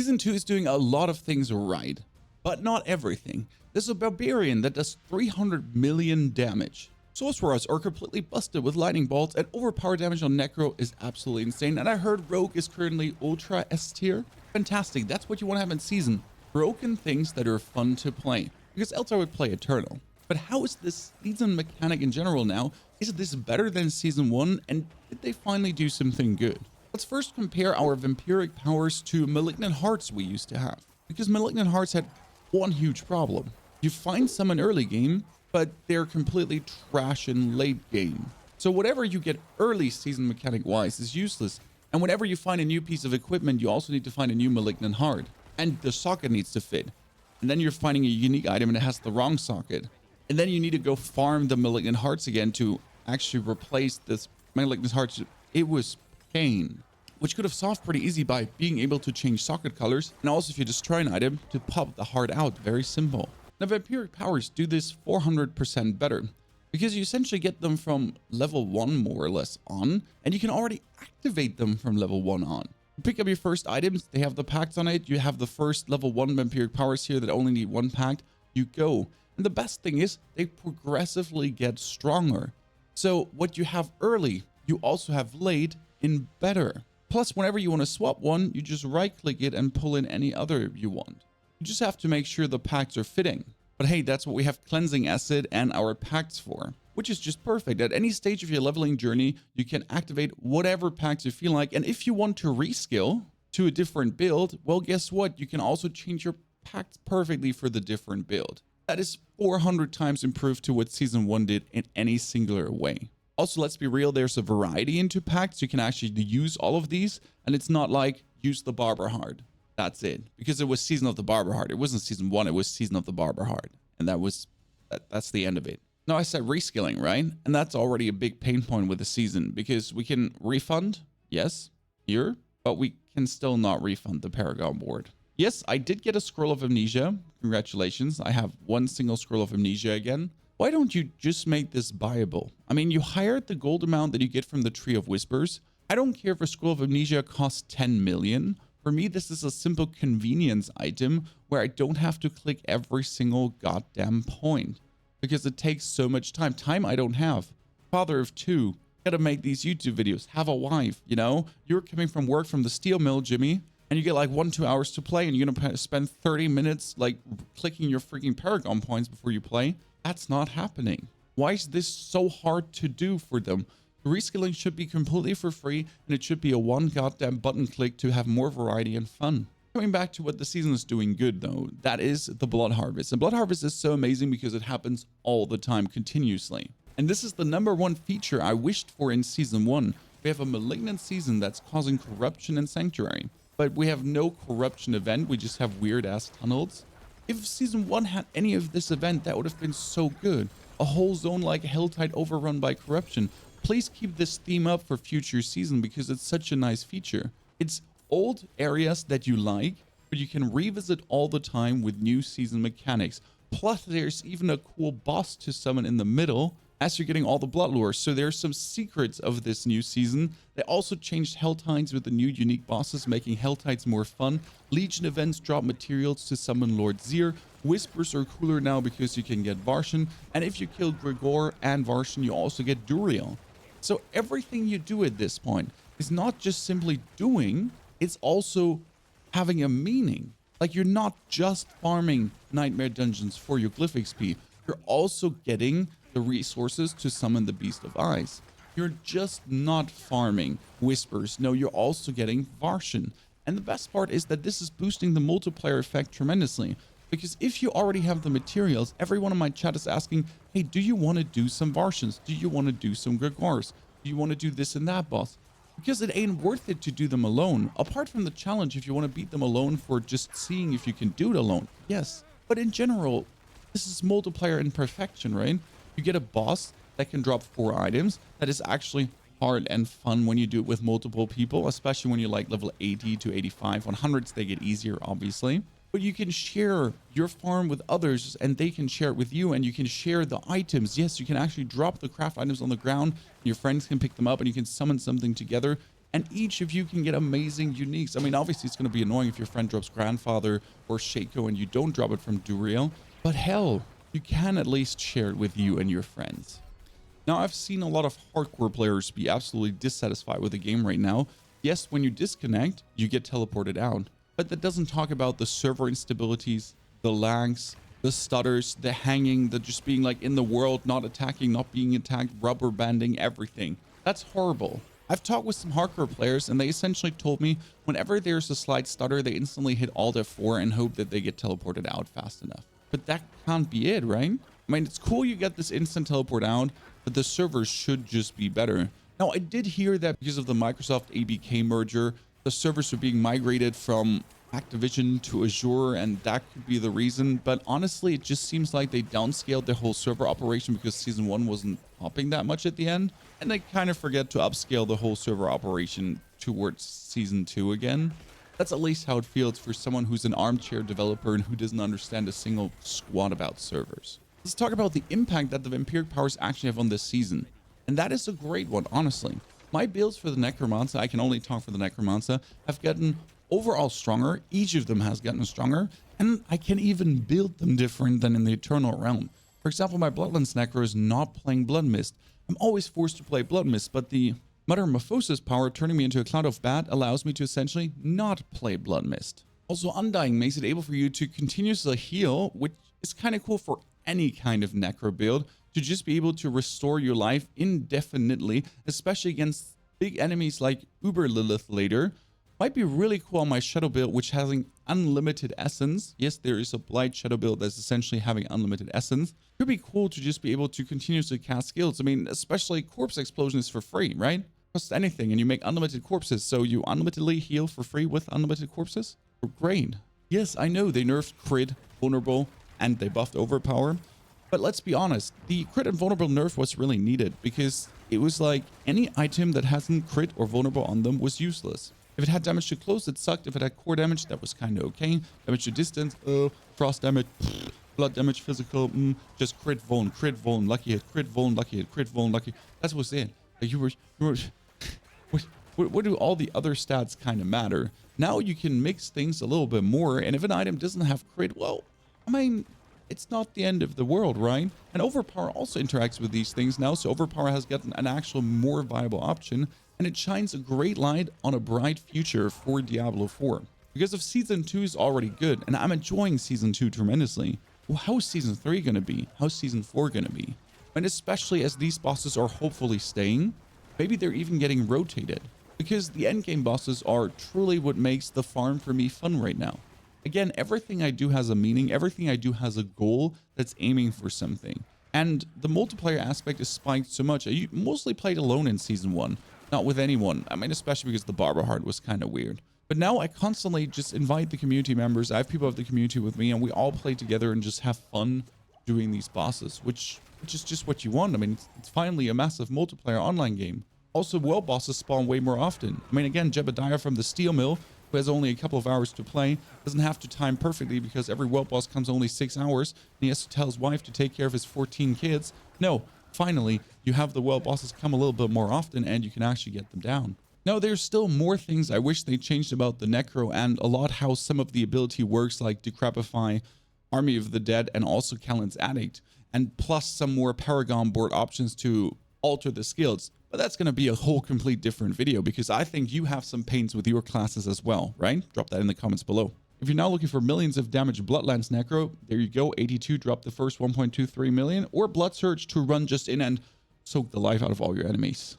Season 2 is doing a lot of things right, but not everything. There's a barbarian that does 300 million damage. Sorcerers are completely busted with lightning bolts, and overpower damage on Necro is absolutely insane. And I heard Rogue is currently Ultra S tier. Fantastic, that's what you want to have in Season. Broken things that are fun to play, because else I would play Eternal. But how is this season mechanic in general now? Is this better than Season 1, and did they finally do something good? Let's first compare our Vampiric Powers to Malignant Hearts we used to have. Because Malignant Hearts had one huge problem. You find some in early game, but they're completely trash in late game. So whatever you get early season mechanic wise is useless. And whenever you find a new piece of equipment, you also need to find a new Malignant Heart. And the socket needs to fit. And then you're finding a unique item and it has the wrong socket. And then you need to go farm the Malignant Hearts again to actually replace this Malignant Hearts. It was pain, which could have solved pretty easy by being able to change socket colors. And also if you destroy an item, to pop the heart out. Very simple. Now Vampiric Powers do this 400% better, because you essentially get them from level 1 more or less on, and you can already activate them from level 1 on. You pick up your first items, they have the packs on it, you have the first level 1 Vampiric Powers here that only need 1 pack, you go. And the best thing is, they progressively get stronger. So what you have early, you also have late in better. Plus, whenever you want to swap one, you just right click it and pull in any other you want. You just have to make sure the packs are fitting. But hey, that's what we have Cleansing Acid and our packs for, which is just perfect. At any stage of your leveling journey, you can activate whatever packs you feel like. And if you want to reskill to a different build, well, guess what? You can also change your packs perfectly for the different build. That is 400 times improved to what Season 1 did in any singular way. Also, let's be real, there's a variety into packs. You can actually use all of these, and it's not like use the Barber Heart. That's it, because it was Season of the Barber Heart. It wasn't Season 1, it was Season of the Barber Heart. And that's the end of it. Now I said reskilling, right? And that's already a big pain point with the season, because we can refund, yes, here, but we can still not refund the Paragon board. Yes, I did get a Scroll of Amnesia. Congratulations, I have 1 single Scroll of Amnesia again. Why don't you just make this buyable? I mean, you hired the gold amount that you get from the Tree of Whispers. I don't care if a Scroll of Amnesia costs 10 million. For me, this is a simple convenience item where I don't have to click every single goddamn point, because it takes so much time. Time I don't have. Father of 2, gotta make these YouTube videos, have a wife, you know? You're coming from work from the steel mill, Jimmy, and you get like 1-2 hours to play, and you're gonna spend 30 minutes like clicking your freaking Paragon points before you play. That's not happening. Why is this so hard to do for them? Reskilling should be completely for free, and it should be a 1 goddamn button click to have more variety and fun. Coming back to what the season is doing good though, that is the Blood Harvest. And Blood Harvest is so amazing because it happens all the time, continuously. And this is the #1 feature I wished for in Season 1. We have a Malignant season that's causing corruption in Sanctuary, but we have no corruption event, we just have weird ass tunnels. If Season 1 had any of this event, that would have been so good. A whole zone like Helltide overrun by corruption. Please keep this theme up for future season, because it's such a nice feature. It's old areas that you like, but you can revisit all the time with new season mechanics. Plus, there's even a cool boss to summon in the middle as you're getting all the blood lures. So there's some secrets of this new season. They also changed Helltides with the new unique bosses, making Helltides more fun. Legion events drop materials to summon Lord Zir. Whispers are cooler now because you can get Varshan. And if you kill Gregor and Varshan, you also get Duriel. So everything you do at this point is not just simply doing, it's also having a meaning. Like, you're not just farming Nightmare Dungeons for your Glyph XP, you're also getting the resources to summon the Beast of Ice. You're just not farming Whispers, no, you're also getting Varshan. And the best part is that this is boosting the multiplayer effect tremendously. Because if you already have the materials, everyone in my chat is asking, hey, do you want to do some Varshans? Do you want to do some Gregors? Do you want to do this and that boss? Because it ain't worth it to do them alone. Apart from the challenge, if you want to beat them alone for just seeing if you can do it alone, yes. But in general, this is multiplayer in perfection, right? You get a boss that can drop 4 items. That is actually hard and fun when you do it with multiple people, especially when you're like level 80 to 85. On 100s, they get easier, obviously. But you can share your farm with others, and they can share it with you, and you can share the items. Yes, you can actually drop the craft items on the ground, and your friends can pick them up, and you can summon something together. and each of you can get amazing uniques. I mean, obviously it's going to be annoying if your friend drops Grandfather or Shaco and you don't drop it from Duriel, but hell, you can at least share it with you and your friends. Now, I've seen a lot of hardcore players be absolutely dissatisfied with the game right now. Yes, when you disconnect, you get teleported out, but that doesn't talk about the server instabilities, the lags, the stutters, the hanging, the just being like in the world, not attacking, not being attacked, rubber banding, everything. That's horrible. I've talked with some hardcore players and they essentially told me whenever there's a slight stutter, they instantly hit Alt F4 and hope that they get teleported out fast enough. But that can't be it, right? I mean, it's cool you get this instant teleport out, but the servers should just be better. Now, I did hear that because of the Microsoft ABK merger, the servers are being migrated from Activision to Azure, and that could be the reason. But honestly, it just seems like they downscaled the whole server operation because Season 1 wasn't popping that much at the end. And they kind of forget to upscale the whole server operation towards Season 2 again. That's at least how it feels for someone who's an armchair developer and who doesn't understand a single squat about servers. Let's talk about the impact that the Vampiric Powers actually have on this season. And that is a great one, honestly. My builds for the Necromancer, I can only talk for the Necromancer, have gotten overall stronger. Each of them has gotten stronger, and I can even build them different than in the Eternal Realm. For example, my Bloodlands Necro is not playing Blood Mist. I'm always forced to play Blood Mist, but the Metamorphosis power turning me into a cloud of bat allows me to essentially not play Blood Mist. Also, Undying makes it able for you to continuously heal, which is kind of cool for any kind of Necro build, to just be able to restore your life indefinitely, especially against big enemies like Uber Lilith later. Might be really cool on my Shadow build, which has an unlimited essence. Yes, there is a Blight Shadow build that's essentially having unlimited essence. Could be cool to just be able to continuously cast skills. I mean, especially Corpse Explosion is for free, right? Costs anything, and you make unlimited corpses, so you unlimitedly heal for free with unlimited corpses? Great. Yes, I know they nerfed crit, vulnerable, and they buffed overpower. But let's be honest, the crit and vulnerable nerf was really needed because it was like any item that hasn't crit or vulnerable on them was useless. If it had damage to close, it sucked. If it had core damage, that was kind of okay. Damage to distance, frost damage, blood damage, physical, just crit vuln, lucky hit, crit vuln, lucky hit, crit vuln, lucky. That was it. Like you were what do all the other stats kind of matter? Now you can mix things a little bit more, and if an item doesn't have crit, well, I mean, it's not the end of the world, right? And Overpower also interacts with these things now, so Overpower has gotten an actual more viable option, and it shines a great light on a bright future for Diablo 4. Because if Season 2 is already good, and I'm enjoying Season 2 tremendously, well, how's Season 3 going to be? How's Season 4 going to be? And especially as these bosses are hopefully staying, maybe they're even getting rotated. Because the endgame bosses are truly what makes the farm for me fun right now. Again, everything I do has a meaning, everything I do has a goal that's aiming for something. And the multiplayer aspect is spiked so much. I mostly played alone in Season 1, not with anyone. I mean, especially because the Barber Heart was kind of weird. But now I constantly just invite the community members. I have people of the community with me, and we all play together and just have fun doing these bosses, which is just what you want. I mean, it's finally a massive multiplayer online game. Also, world bosses spawn way more often. I mean, again, Jebediah from the Steel Mill, who has only a couple of hours to play, doesn't have to time perfectly because every world boss comes only 6 hours, and he has to tell his wife to take care of his 14 kids. No, finally, you have the world bosses come a little bit more often, and you can actually get them down. Now, there's still more things I wish they changed about the Necro, and a lot how some of the ability works, like Decrepify, Army of the Dead, and also Callan's Addict, and plus some more Paragon board options to alter the skills. But that's going to be a whole complete different video because I think you have some pains with your classes as well, right? Drop that in the comments below. If you're now looking for millions of damage Bloodlands Necro, there you go. 82 dropped the first 1.23 million, or Blood Surge to run just in and soak the life out of all your enemies.